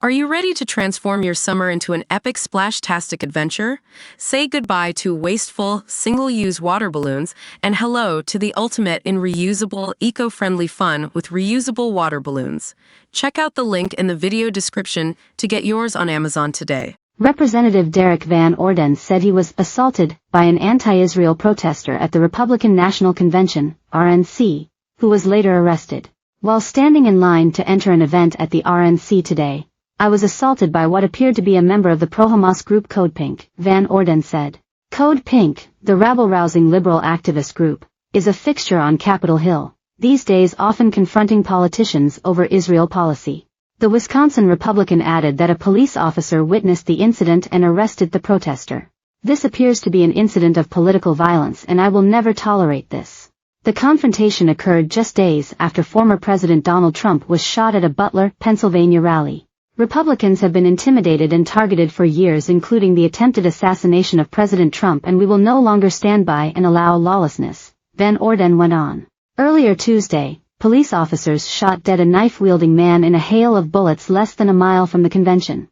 Are you ready to transform your summer into an epic splash-tastic adventure? Say goodbye to wasteful, single-use water balloons and hello to the ultimate in reusable, eco-friendly fun with reusable water balloons. Check out the link in the video description to get yours on Amazon today. Representative Derek Van Orden said he was assaulted by an anti-Israel protester at the Republican National Convention, RNC, who was later arrested. While standing in line to enter an event at the RNC today, I was assaulted by what appeared to be a member of the pro-Hamas group Code Pink, Van Orden said. Code Pink, the rabble-rousing liberal activist group, is a fixture on Capitol Hill, these days often confronting politicians over Israel policy. The Wisconsin Republican added that a police officer witnessed the incident and arrested the protester. This appears to be an incident of political violence and I will never tolerate this. The confrontation occurred just days after former President Donald Trump was shot at a Butler, Pennsylvania rally. Republicans have been intimidated and targeted for years, including the attempted assassination of President Trump, and we will no longer stand by and allow lawlessness, Van Orden went on. Earlier Tuesday, police officers shot dead a knife-wielding man in a hail of bullets less than a mile from the convention.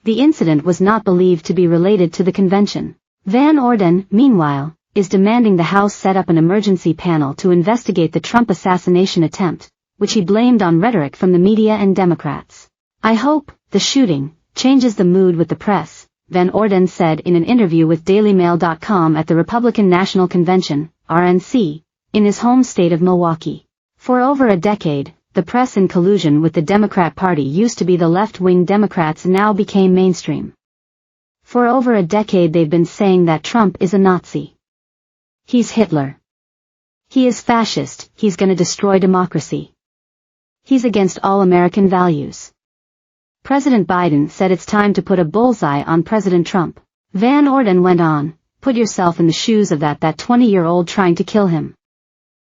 The incident was not believed to be related to the convention. Van Orden, meanwhile, is demanding the House set up an emergency panel to investigate the Trump assassination attempt, which he blamed on rhetoric from the media and Democrats. I hope the shooting changes the mood with the press, Van Orden said in an interview with DailyMail.com at the Republican National Convention, RNC, in his home state of Milwaukee. For over a decade, the press in collusion with the Democrat Party used to be the left-wing Democrats now became mainstream. For over a decade they've been saying that Trump is a Nazi. He's Hitler. He is fascist, he's gonna destroy democracy. He's against all American values. President Biden said it's time to put a bullseye on President Trump. Van Orden went on, put yourself in the shoes of that 20-year-old trying to kill him.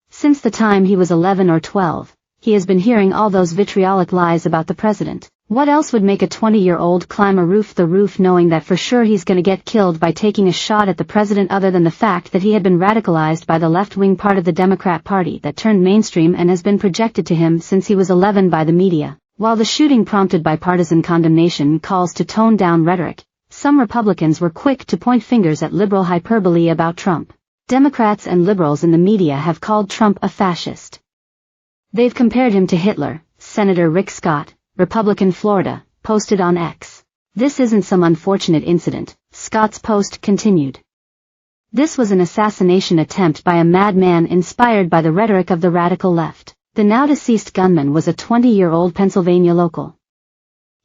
Since the time he was 11 or 12, he has been hearing all those vitriolic lies about the president. What else would make a 20-year-old climb the roof knowing that for sure he's gonna get killed by taking a shot at the president, other than the fact that he had been radicalized by the left-wing part of the Democrat Party that turned mainstream and has been projected to him since he was 11 by the media? While the shooting prompted bipartisan condemnation calls to tone down rhetoric, some Republicans were quick to point fingers at liberal hyperbole about Trump. Democrats and liberals in the media have called Trump a fascist. They've compared him to Hitler, Senator Rick Scott, Republican Florida, posted on X. This isn't some unfortunate incident, Scott's post continued. This was an assassination attempt by a madman inspired by the rhetoric of the radical left. The now-deceased gunman was a 20-year-old Pennsylvania local.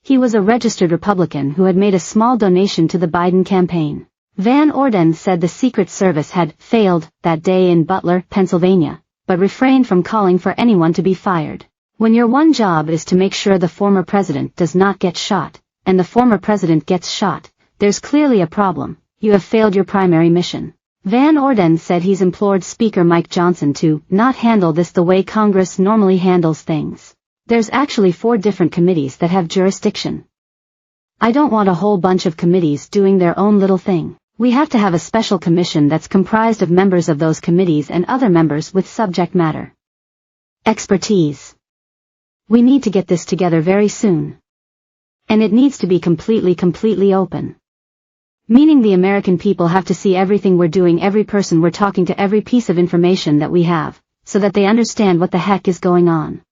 He was a registered Republican who had made a small donation to the Biden campaign. Van Orden said the Secret Service had failed that day in Butler, Pennsylvania, but refrained from calling for anyone to be fired. When your one job is to make sure the former president does not get shot, and the former president gets shot, there's clearly a problem. You have failed your primary mission. Van Orden said he's implored Speaker Mike Johnson to not handle this the way Congress normally handles things. There's actually 4 different committees that have jurisdiction. I don't want a whole bunch of committees doing their own little thing. We have to have a special commission that's comprised of members of those committees and other members with subject matter expertise. We need to get this together very soon. And it needs to be completely open. Meaning the American people have to see everything we're doing, every person we're talking to, every piece of information that we have, so that they understand what the heck is going on.